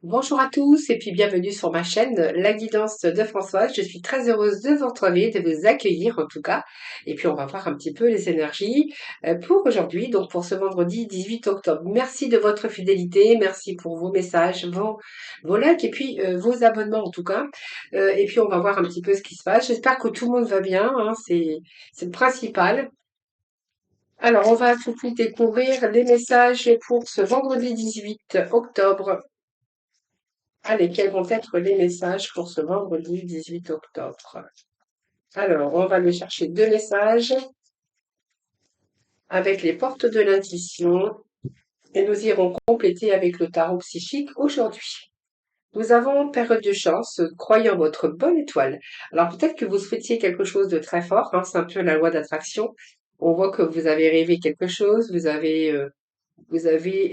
Bonjour à tous et puis bienvenue sur ma chaîne La Guidance de Françoise. Je suis très heureuse de vous retrouver, de vous accueillir en tout cas. Et puis on va voir un petit peu les énergies pour aujourd'hui, donc pour ce vendredi 18 octobre. Merci de votre fidélité, merci pour vos messages, vos likes et puis vos abonnements en tout cas. Et puis on va voir un petit peu ce qui se passe. J'espère que tout le monde va bien, hein, c'est le principal. Alors on va tout de suite découvrir les messages pour ce vendredi 18 octobre. Allez, quels vont être les messages pour ce vendredi 18 octobre? Alors, on va aller chercher deux messages avec les portes de l'intuition et nous irons compléter avec le tarot psychique aujourd'hui. Nous avons période de chance, croyez en votre bonne étoile. Alors peut-être que vous souhaitiez quelque chose de très fort, hein, c'est un peu la loi d'attraction. On voit que vous avez rêvé quelque chose, vous avez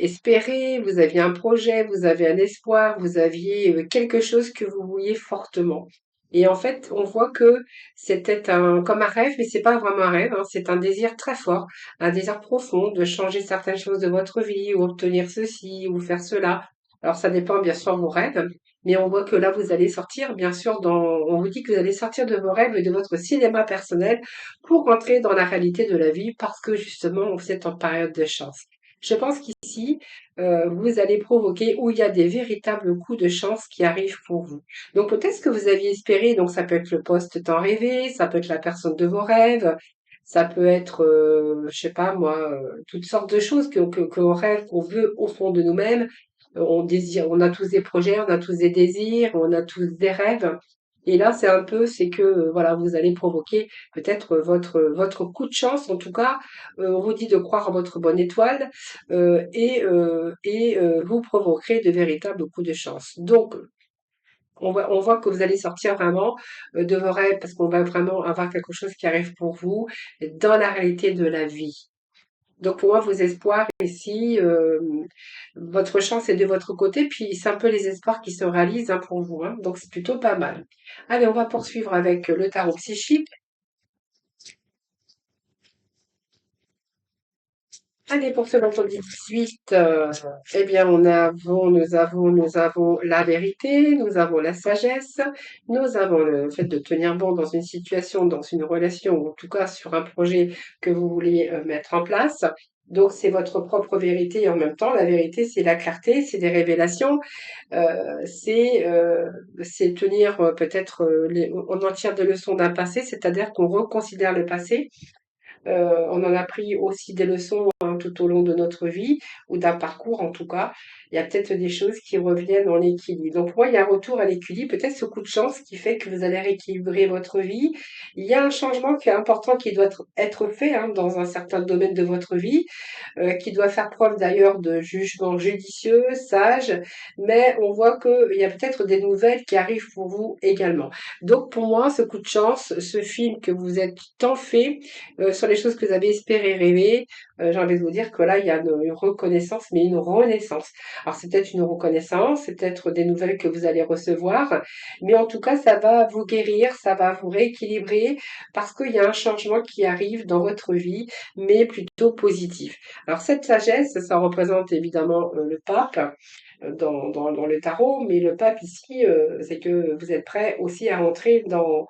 espéré, vous aviez un projet, vous avez un espoir, vous aviez quelque chose que vous vouliez fortement. Et en fait, on voit que c'était comme un rêve, mais c'est pas vraiment un rêve, hein, c'est un désir très fort, un désir profond de changer certaines choses de votre vie, ou obtenir ceci, ou faire cela. Alors ça dépend bien sûr de vos rêves, mais on voit que là vous allez sortir, bien sûr, on vous dit que vous allez sortir de vos rêves et de votre cinéma personnel pour rentrer dans la réalité de la vie parce que justement vous êtes en période de chance. Je pense qu'ici, vous allez provoquer où il y a des véritables coups de chance qui arrivent pour vous. Donc peut-être ce que vous aviez espéré, donc ça peut être le poste tant rêvé, ça peut être la personne de vos rêves, ça peut être, je sais pas moi, toutes sortes de choses qu'on rêve, qu'on veut au fond de nous-mêmes. On désire, on a tous des projets, on a tous des désirs, on a tous des rêves. Et là, c'est que voilà, vous allez provoquer peut-être votre coup de chance. En tout cas, on vous dit de croire en votre bonne étoile vous provoquerez de véritables coups de chance. Donc, on voit que vous allez sortir vraiment de vos rêves parce qu'on va vraiment avoir quelque chose qui arrive pour vous dans la réalité de la vie. Donc pour moi, vos espoirs ici, votre chance est de votre côté, puis c'est un peu les espoirs qui se réalisent hein, pour vous. Hein. Donc c'est plutôt pas mal. Allez, on va poursuivre avec le tarot psychique. Allez, pour ce vendredi 18, eh bien, nous avons la vérité, nous avons la sagesse, nous avons le fait de tenir bon dans une situation, dans une relation, ou en tout cas sur un projet que vous voulez mettre en place. Donc, c'est votre propre vérité et en même temps, la vérité, c'est la clarté, c'est des révélations, c'est tenir peut-être, on en tire des leçons d'un passé, c'est-à-dire qu'on reconsidère le passé on en a pris aussi des leçons hein, tout au long de notre vie ou d'un parcours en tout cas. Il y a peut-être des choses qui reviennent en équilibre. Donc pour moi, il y a un retour à l'équilibre, peut-être ce coup de chance qui fait que vous allez rééquilibrer votre vie. Il y a un changement qui est important qui doit être fait hein, dans un certain domaine de votre vie, qui doit faire preuve d'ailleurs de jugement judicieux, sage, mais on voit qu'il y a peut-être des nouvelles qui arrivent pour vous également. Donc pour moi, ce coup de chance, ce film que vous êtes tant fait, sur les choses que vous avez espéré rêver, j'ai envie de vous dire que là, il y a une reconnaissance, mais une renaissance. Alors, c'est peut-être une reconnaissance, c'est peut-être des nouvelles que vous allez recevoir, mais en tout cas, ça va vous guérir, ça va vous rééquilibrer, parce qu'il y a un changement qui arrive dans votre vie, mais plutôt positif. Alors, cette sagesse, ça représente évidemment le pape dans le tarot, mais le pape ici, c'est que vous êtes prêt aussi à entrer dans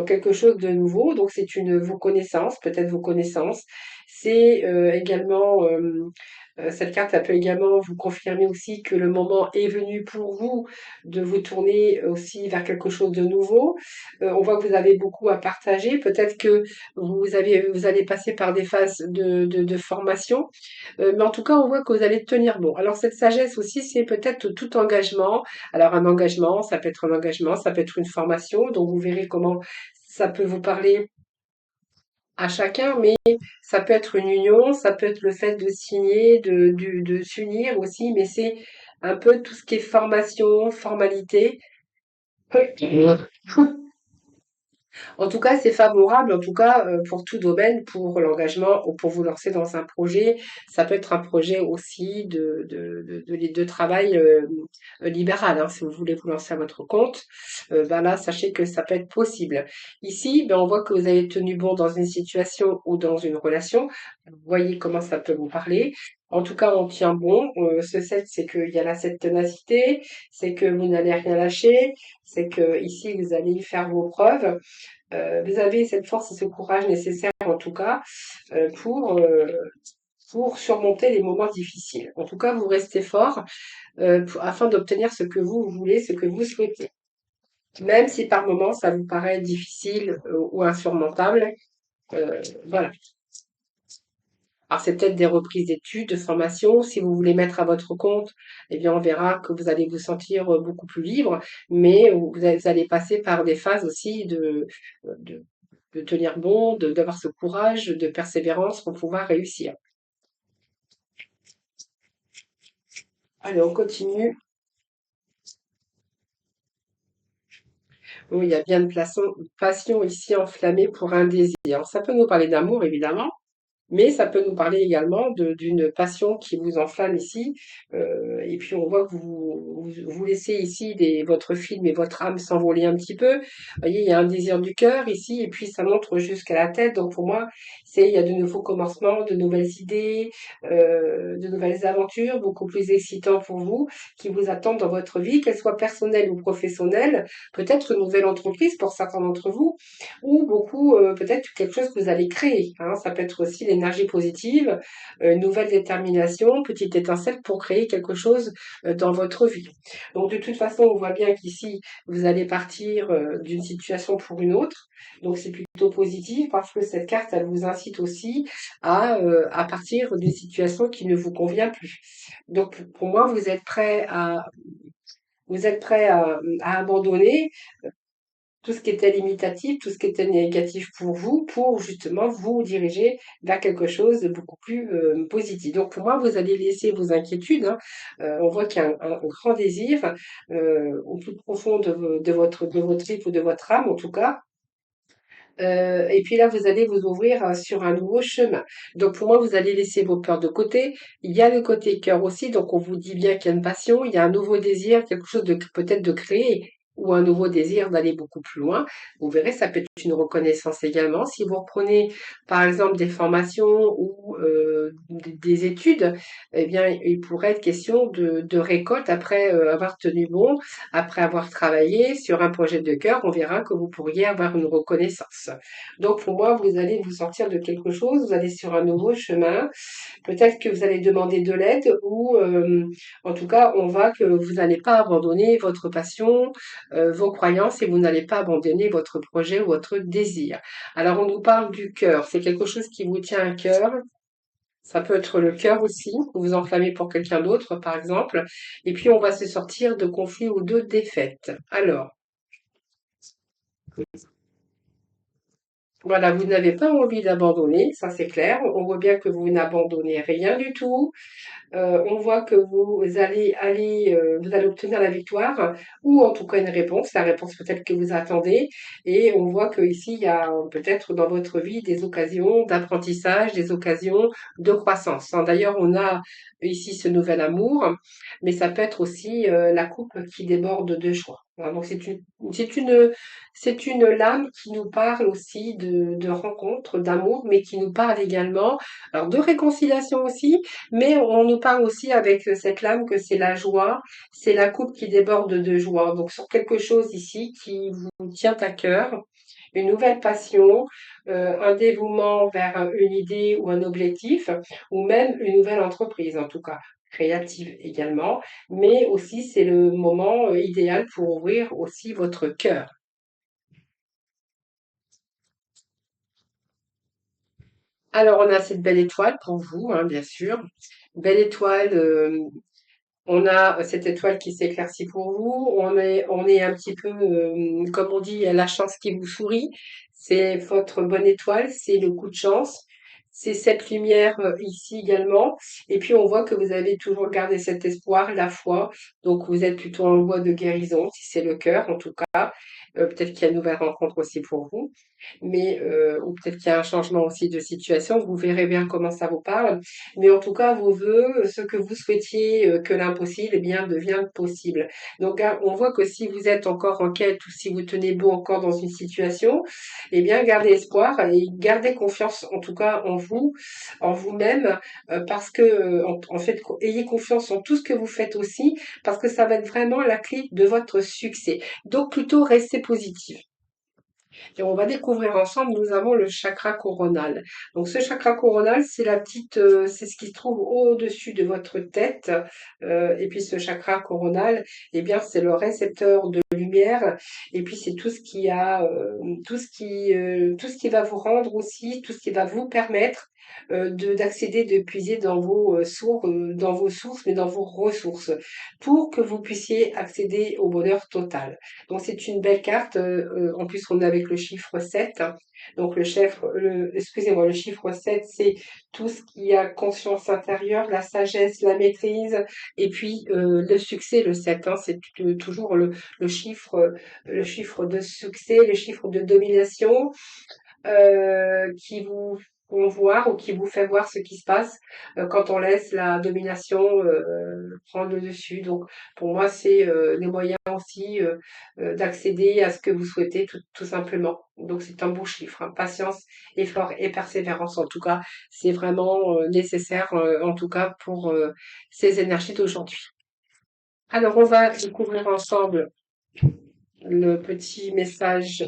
quelque chose de nouveau. Donc c'est une vos connaissances, peut-être vos connaissances. C'est également cette carte, elle peut également vous confirmer aussi que le moment est venu pour vous de vous tourner aussi vers quelque chose de nouveau. On voit que vous avez beaucoup à partager. Peut-être que vous allez passer par des phases de formation. Mais en tout cas, on voit que vous allez tenir bon. Alors cette sagesse aussi, c'est peut-être tout engagement. Alors un engagement, ça peut être un engagement, ça peut être une formation. Donc vous verrez comment ça peut vous parler à chacun, mais ça peut être une union, ça peut être le fait de signer, de s'unir aussi, mais c'est un peu tout ce qui est formation, formalité. En tout cas, c'est favorable, en tout cas, pour tout domaine, pour l'engagement ou pour vous lancer dans un projet. Ça peut être un projet aussi de travail libéral, hein, si vous voulez vous lancer à votre compte. Ben là, sachez que ça peut être possible. Ici, ben, on voit que vous avez tenu bon dans une situation ou dans une relation. Vous voyez comment ça peut vous parler. En tout cas, on tient bon. Ce 7, c'est qu'il y a là cette ténacité, c'est que vous n'allez rien lâcher, c'est que ici, vous allez faire vos preuves. Vous avez cette force et ce courage nécessaire, en tout cas, euh, pour, euh, pour surmonter les moments difficiles. En tout cas, vous restez fort afin d'obtenir ce que vous voulez, ce que vous souhaitez. Même si par moments, ça vous paraît difficile ou insurmontable. Voilà. Alors, c'est peut-être des reprises d'études, de formation. Si vous voulez mettre à votre compte, eh bien, on verra que vous allez vous sentir beaucoup plus libre, mais vous allez passer par des phases aussi de, de tenir bon, d'avoir ce courage, de persévérance pour pouvoir réussir. Allez, on continue. Oui, il y a bien de passion ici enflammée pour un désir. Ça peut nous parler d'amour, évidemment. Mais ça peut nous parler également d'une passion qui vous enflamme ici. Et puis on voit que vous laissez ici votre film et votre âme s'envoler un petit peu. Vous voyez, il y a un désir du cœur ici, et puis ça montre jusqu'à la tête. Donc pour moi, il y a de nouveaux commencements, de nouvelles idées, de nouvelles aventures, beaucoup plus excitantes pour vous, qui vous attendent dans votre vie, qu'elles soient personnelles ou professionnelles. Peut-être une nouvelle entreprise pour certains d'entre vous ou beaucoup, peut-être quelque chose que vous allez créer, hein. Ça peut être aussi l'énergie positive, une nouvelle détermination, petite étincelle pour créer quelque chose dans votre vie. Donc de toute façon, on voit bien qu'ici, vous allez partir d'une situation pour une autre. Donc c'est plutôt positif parce que cette carte, elle vous incite aussi à partir d'une situation qui ne vous convient plus. Donc pour moi, vous êtes prêt à abandonner tout ce qui était limitatif, tout ce qui était négatif pour vous, pour justement vous diriger vers quelque chose de beaucoup plus positif. Donc pour moi, vous allez laisser vos inquiétudes, hein. On voit qu'il y a un grand désir au plus profond de votre trip ou de votre âme, en tout cas. Et puis là, vous allez vous ouvrir sur un nouveau chemin. Donc pour moi, vous allez laisser vos peurs de côté. Il y a le côté cœur aussi, donc on vous dit bien qu'il y a une passion, il y a un nouveau désir, quelque chose de peut-être de créer ou un nouveau désir d'aller beaucoup plus loin. Vous verrez, ça peut être une reconnaissance également. Si vous reprenez par exemple des formations ou des études, eh bien, il pourrait être question de récolte après avoir tenu bon, après avoir travaillé sur un projet de cœur, on verra que vous pourriez avoir une reconnaissance. Donc pour moi, vous allez vous sortir de quelque chose, vous allez sur un nouveau chemin. Peut-être que vous allez demander de l'aide ou en tout cas, on voit que vous n'allez pas abandonner votre passion, vos croyances et vous n'allez pas abandonner votre projet ou votre désir. Alors on nous parle du cœur, c'est quelque chose qui vous tient à cœur. Ça peut être le cœur aussi, vous enflammez pour quelqu'un d'autre, par exemple. Et puis, on va se sortir de conflits ou de défaites. Alors, voilà, vous n'avez pas envie d'abandonner, ça c'est clair. On voit bien que vous n'abandonnez rien du tout. On voit que vous allez obtenir la victoire ou en tout cas une réponse, la réponse peut-être que vous attendez. Et on voit que ici il y a peut-être dans votre vie des occasions d'apprentissage, des occasions de croissance, hein. D'ailleurs, on a ici ce nouvel amour, mais ça peut être aussi la coupe qui déborde de joie. Voilà, donc c'est une lame qui nous parle aussi de rencontres, d'amour, mais qui nous parle également, alors de réconciliation aussi, mais on nous parle aussi avec cette lame que c'est la joie, c'est la coupe qui déborde de joie. Donc sur quelque chose ici qui vous tient à cœur, une nouvelle passion, un dévouement vers une idée ou un objectif, ou même une nouvelle entreprise en tout cas, créative également, mais aussi c'est le moment idéal pour ouvrir aussi votre cœur. Alors on a cette belle étoile pour vous, hein, bien sûr. Belle étoile. On a cette étoile qui s'éclaircit pour vous. On est un petit peu, comme on dit, la chance qui vous sourit. C'est votre bonne étoile, c'est le coup de chance. C'est cette lumière ici également. Et puis on voit que vous avez toujours gardé cet espoir, la foi. Donc vous êtes plutôt en voie de guérison, si c'est le cœur en tout cas. Peut-être qu'il y a une nouvelle rencontre aussi pour vous mais ou peut-être qu'il y a un changement aussi de situation, vous verrez bien comment ça vous parle. Mais en tout cas, vos vœux, ce que vous souhaitiez que l'impossible, eh bien, devient possible. Donc, hein, on voit que si vous êtes encore en quête ou si vous tenez bon encore dans une situation, eh bien, gardez espoir et gardez confiance en tout cas en vous. en vous-même, parce que, en fait, ayez confiance en tout ce que vous faites aussi, parce que ça va être vraiment la clé de votre succès. Donc, plutôt restez positif. Et on va découvrir ensemble, nous avons le chakra coronal. Donc ce chakra coronal, c'est c'est ce qui se trouve au-dessus de votre tête. Et puis ce chakra coronal, eh bien c'est le récepteur de lumière. Et puis c'est tout ce qui va vous rendre aussi, tout ce qui va vous permettre d'accéder, de puiser dans vos sources, mais dans vos ressources, pour que vous puissiez accéder au bonheur total. Donc c'est une belle carte. En plus, on est avec le chiffre 7. Donc excusez-moi, le chiffre 7, c'est tout ce qui a conscience intérieure, la sagesse, la maîtrise, et puis le succès, le 7. C'est toujours le chiffre de succès, le chiffre de domination, qui vous font voir ou qui vous fait voir ce qui se passe quand on laisse la domination prendre le dessus. Donc pour moi, c'est les moyens aussi d'accéder à ce que vous souhaitez tout simplement. Donc c'est un beau chiffre, hein. Patience, effort et persévérance en tout cas, c'est vraiment nécessaire en tout cas pour ces énergies d'aujourd'hui. Alors on va découvrir ensemble le petit message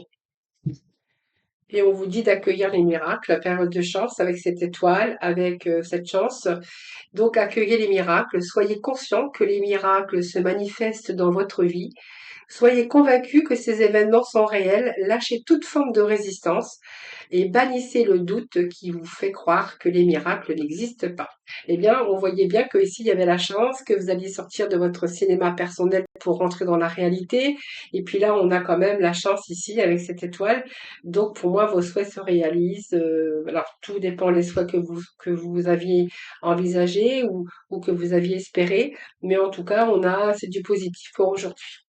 et on vous dit d'accueillir les miracles, la période de chance avec cette étoile, avec cette chance. Donc accueillez les miracles, soyez conscient que les miracles se manifestent dans votre vie. Soyez convaincus que ces événements sont réels, lâchez toute forme de résistance et bannissez le doute qui vous fait croire que les miracles n'existent pas. Eh bien, on voyait bien que ici il y avait la chance, que vous alliez sortir de votre cinéma personnel pour rentrer dans la réalité. Et puis là, on a quand même la chance ici avec cette étoile. Donc pour moi, vos souhaits se réalisent. Alors tout dépend des souhaits que vous aviez envisagés ou que vous aviez espéré. Mais en tout cas, c'est du positif pour aujourd'hui.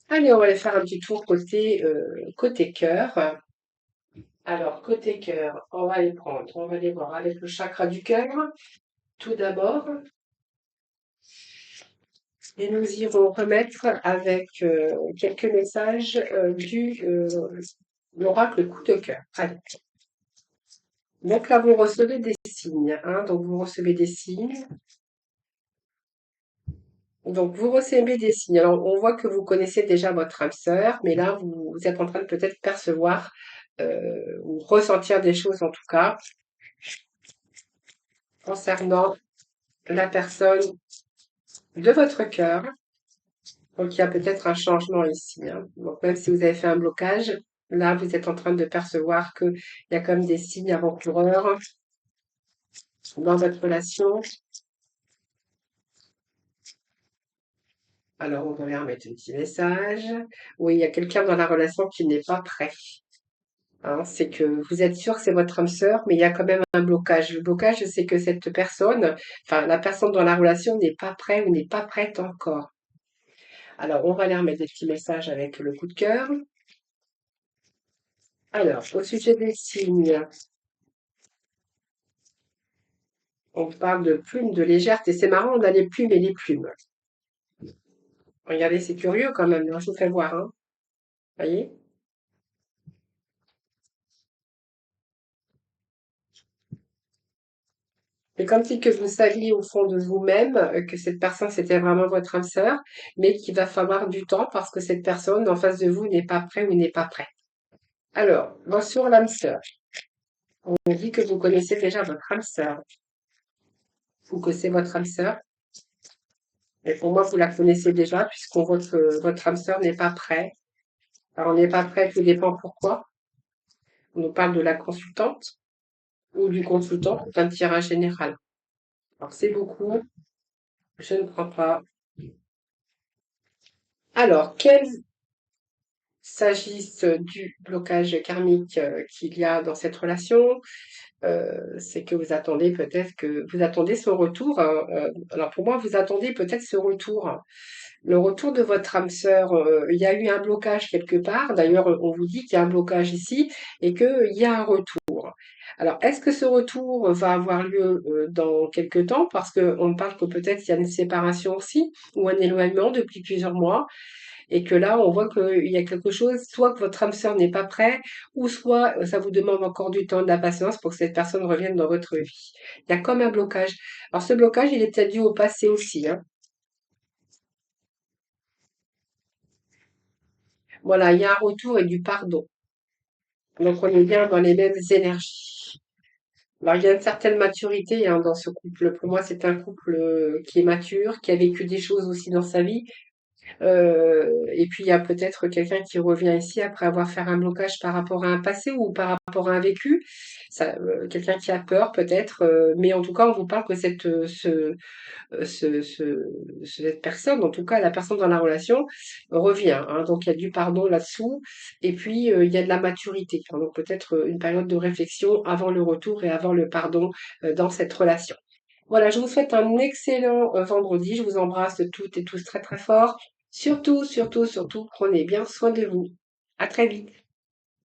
Allez, on va aller faire un petit tour côté cœur. Alors, côté cœur, on va aller voir avec le chakra du cœur, tout d'abord. Et nous irons remettre avec quelques messages l'oracle coup de cœur. Allez. Donc là, vous recevez des signes, hein. Donc, vous recevez des signes. Donc, vous recevez des signes. Alors, on voit que vous connaissez déjà votre âme sœur, mais là, vous êtes en train de peut-être percevoir ou ressentir des choses, en tout cas, concernant la personne de votre cœur. Donc, il y a peut-être un changement ici, hein. Donc, même si vous avez fait un blocage, là, vous êtes en train de percevoir qu'il y a comme des signes avant-coureurs dans votre relation. Alors, on va leur mettre un petit message. Oui, il y a quelqu'un dans la relation qui n'est pas prêt. Hein, c'est que vous êtes sûr que c'est votre âme sœur, mais il y a quand même un blocage. Le blocage, c'est que cette personne, enfin, la personne dans la relation n'est pas prête ou n'est pas prête encore. Alors, on va leur mettre des petits messages avec le coup de cœur. Alors, au sujet des signes, on parle de plumes, de légèreté. C'est marrant, on a les plumes et les plumes. Regardez, c'est curieux quand même, hein, je vous fais voir, hein. Voyez? C'est comme si que vous saviez au fond de vous-même que cette personne, c'était vraiment votre âme sœur, mais qu'il va falloir du temps parce que cette personne en face de vous n'est pas prêt ou n'est pas prêt. Alors, sur l'âme sœur, on dit que vous connaissez déjà votre âme sœur, ou que c'est votre âme sœur. Et pour moi, vous la connaissez déjà, puisqu'on voit que votre âme sœur n'est pas prêt. Alors, on n'est pas prêt, tout dépend pourquoi. On nous parle de la consultante ou du consultant, c'est un tirage général. Alors, c'est beaucoup, je ne crois pas. Alors, qu'il s'agisse du blocage karmique qu'il y a dans cette relation, c'est que vous attendez son retour, hein. Alors pour moi, vous attendez peut-être ce retour, hein. Le retour de votre âme sœur. Il y a eu un blocage quelque part. D'ailleurs, on vous dit qu'il y a un blocage ici et qu'il y a un retour. Alors, est-ce que ce retour va avoir lieu dans quelque temps? Parce qu'on parle que peut-être il y a une séparation aussi ou un éloignement depuis plusieurs mois. et que là, on voit qu'il y a quelque chose, soit que votre âme sœur n'est pas prêt, ou soit ça vous demande encore du temps, de la patience pour que cette personne revienne dans votre vie. Il y a comme un blocage. Alors ce blocage, il est peut-être dû au passé aussi, hein. Voilà, il y a un retour et du pardon. Donc on est bien dans les mêmes énergies. Alors il y a une certaine maturité hein, dans ce couple. Pour moi, c'est un couple qui est mature, qui a vécu des choses aussi dans sa vie. Et puis il y a peut-être quelqu'un qui revient ici après avoir fait un blocage par rapport à un passé ou par rapport à un vécu. Ça, quelqu'un qui a peur peut-être, mais en tout cas, on vous parle que cette personne, en tout cas la personne dans la relation, revient, hein. Donc il y a du pardon là-dessous, et puis il y a de la maturité. Enfin, donc peut-être une période de réflexion avant le retour et avant le pardon dans cette relation. Voilà, je vous souhaite un excellent vendredi. Je vous embrasse toutes et tous très très fort. Surtout, surtout, surtout, prenez bien soin de vous. À très vite.